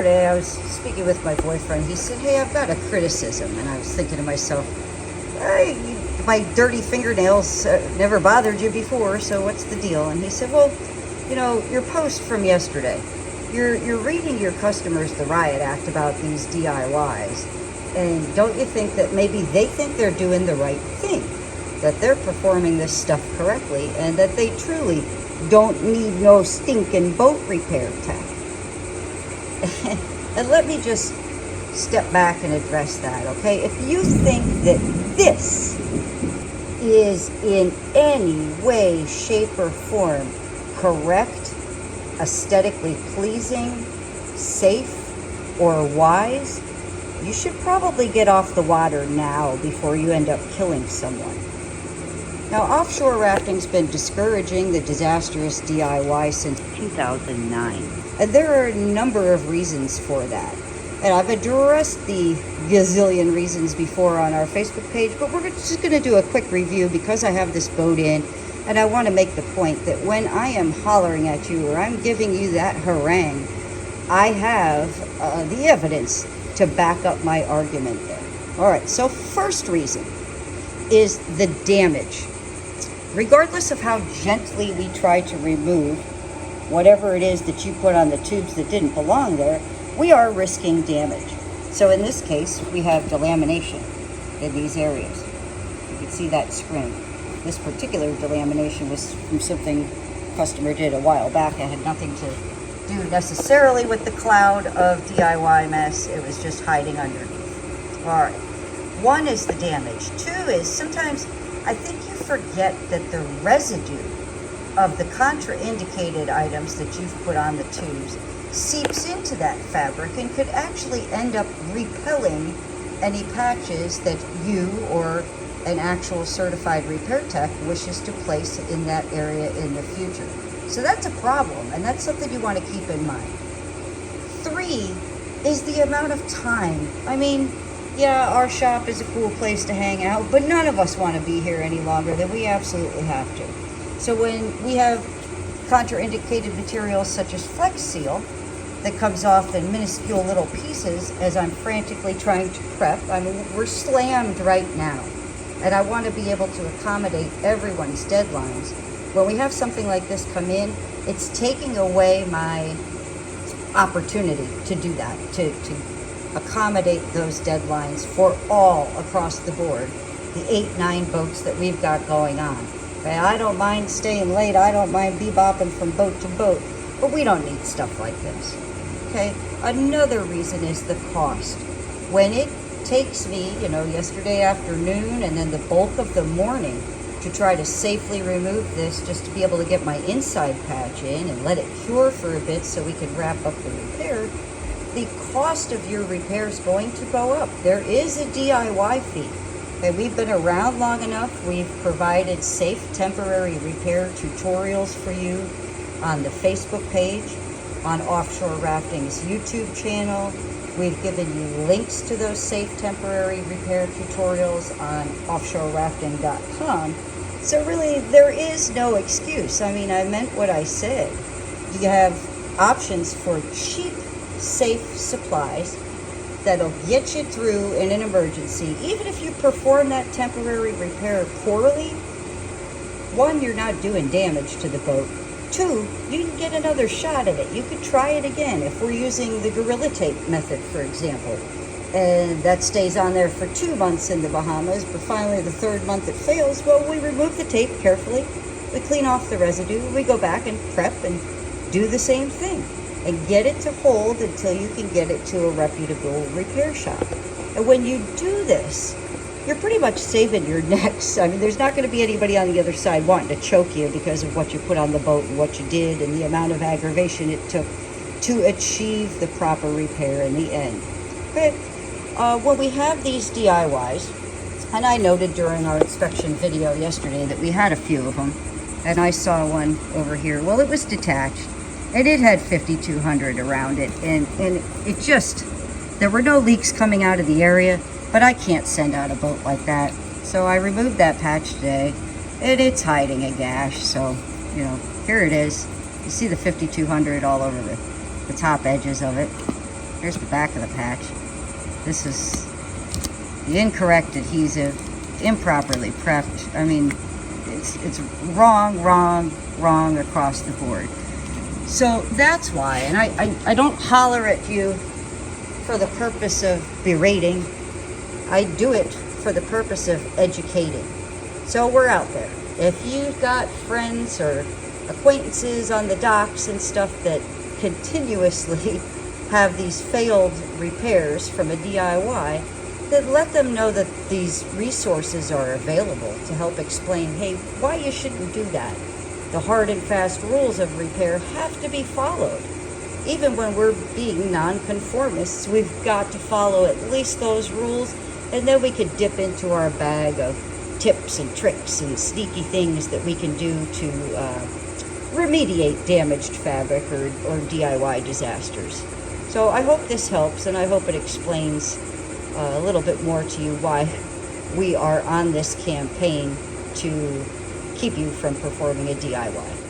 Saturday, I was speaking with my boyfriend. He said, hey, I've got a criticism. And I was thinking to myself, hey, my dirty fingernails never bothered you before, so what's the deal? And he said, well, you know, your post from yesterday, you're reading your customers the riot act about these DIYs. And don't you think that maybe they think they're doing the right thing? That they're performing this stuff correctly and that they truly don't need no stinking boat repair tech. And let me just step back and address that, okay? If you think that this is in any way, shape, or form correct, aesthetically pleasing, safe, or wise, you should probably get off the water now before you end up killing someone. Now, offshore rafting's been discouraging the disastrous DIY since 2009. And there are a number of reasons for that. And I've addressed the gazillion reasons before on our Facebook page, but we're just going to do a quick review because I have this boat in. And I want to make the point that when I am hollering at you or I'm giving you that harangue, I have the evidence to back up my argument there. All right, so first reason is the damage. Regardless of how gently we try to remove whatever it is that you put on the tubes that didn't belong there, we are risking damage. So in this case, we have delamination in these areas. You can see that scrim. This particular delamination was from something a customer did a while back. It had nothing to do necessarily with the cloud of DIY mess. It was just hiding underneath. All right. One is the damage. Two is sometimes I think you forget that the residue of the contraindicated items that you've put on the tubes seeps into that fabric and could actually end up repelling any patches that you or an actual certified repair tech wishes to place in that area in the future. So that's a problem, and that's something you want to keep in mind. Three is the amount of time. I mean, yeah, our shop is a cool place to hang out, but none of us want to be here any longer than we absolutely have to. So when we have contraindicated materials such as Flex Seal that comes off in minuscule little pieces as I'm frantically trying to prep, I mean, we're slammed right now. And I want to be able to accommodate everyone's deadlines. When we have something like this come in, it's taking away my opportunity to do that, to accommodate those deadlines for all across the board, the 8-9 boats that we've got going on. Okay, I don't mind staying late, I don't mind bebopping from boat to boat, but we don't need stuff like this. Okay, another reason is the cost. When it takes me, yesterday afternoon and then the bulk of the morning to try to safely remove this just to be able to get my inside patch in and let it cure for a bit so we can wrap up the repair, the cost of your repair is going to go up. There is a DIY fee. Okay, we've been around long enough. We've provided safe temporary repair tutorials for you on the Facebook page, on Offshore Rafting's YouTube channel. We've given you links to those safe temporary repair tutorials on offshorerafting.com. So really, there is no excuse. I mean, I meant what I said. You have options for cheap, safe supplies that'll get you through in an emergency. Even if you perform that temporary repair poorly, one, you're not doing damage to the boat. Two, you can get another shot at it. You could try it again if we're using the Gorilla Tape method, for example. And that stays on there for 2 months in the Bahamas, but finally the third month it fails. Well, we remove the tape carefully, we clean off the residue, we go back and prep and do the same thing and get it to hold until you can get it to a reputable repair shop. And when you do this, you're pretty much saving your necks. I mean, there's not going to be anybody on the other side wanting to choke you because of what you put on the boat and what you did and the amount of aggravation it took to achieve the proper repair in the end. Okay. When we have these DIYs, and I noted during our inspection video yesterday that we had a few of them, and I saw one over here. Well, it was detached, and it had 5200 around it, and it just, there were no leaks coming out of the area, but I can't send out a boat like that. So I removed that patch today, and it's hiding a gash, so, here it is. You see the 5200 all over the top edges of it. Here's the back of the patch. This is the incorrect adhesive, improperly prepped. I mean, it's wrong across the board. So that's why, and I don't holler at you for the purpose of berating. I do it for the purpose of educating. So we're out there. If you've got friends or acquaintances on the docks and stuff that continuously have these failed repairs from a DIY, then let them know that these resources are available to help explain, hey, why you shouldn't do that. The hard and fast rules of repair have to be followed. Even when we're being nonconformists, we've got to follow at least those rules, and then we could dip into our bag of tips and tricks and sneaky things that we can do to remediate damaged fabric or DIY disasters. So I hope this helps, and I hope it explains a little bit more to you why we are on this campaign to keep you from performing a DIY.